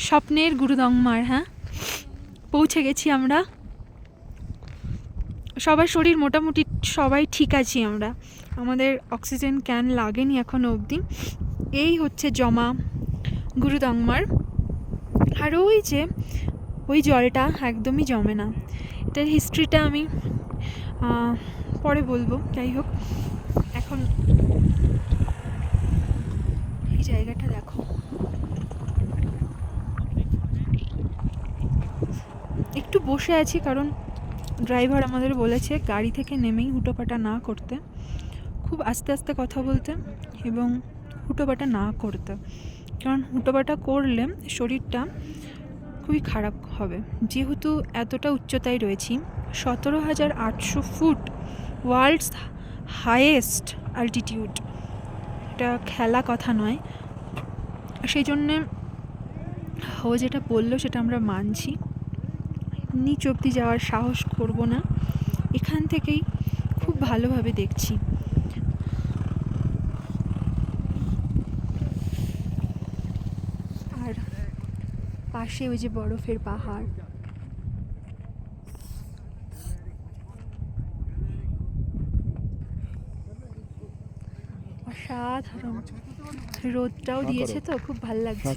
স্বপ্নের গুরুদংমার। হ্যাঁ, পৌঁছে গেছি আমরা। সবার শরীর মোটামুটি সবাই ঠিক আছি আমরা, আমাদের অক্সিজেন ক্যান লাগেনি এখনও অবধি। এই হচ্ছে জমা গুরুদংমার। আর ওই যে ওই জলটা একদমই জমে না। এটার হিস্ট্রিটা আমি পরে বলবো। যাই হোক, এখন এই জায়গাটা দেখো, একটু বসে আছি কারণ ড্রাইভার আমাদের বলেছে গাড়ি থেকে নেমেই হুটোপাটা না করতে, খুব আস্তে আস্তে কথা বলতে এবং হুটোপাটা না করতে, কারণ হুটোপাটা করলে শরীরটা খুবই খারাপ হবে। যেহেতু এতটা উচ্চতায় রয়েছি, 17,800 ফুট, ওয়ার্ল্ডস হাইয়েস্ট অ্যালটিটিউড, এটা খেলা কথা নয়। সেই জন্যে ও যেটা বললো সেটা আমরা মানছি, নিচ অবধি যাওয়ার সাহস করব না, এখান থেকেই খুব ভালোভাবে দেখছি। আর পাশে ওই যে বরফের পাহাড়, অসাধারণ। রোদটাও দিয়েছে তো খুব ভাল লাগছে।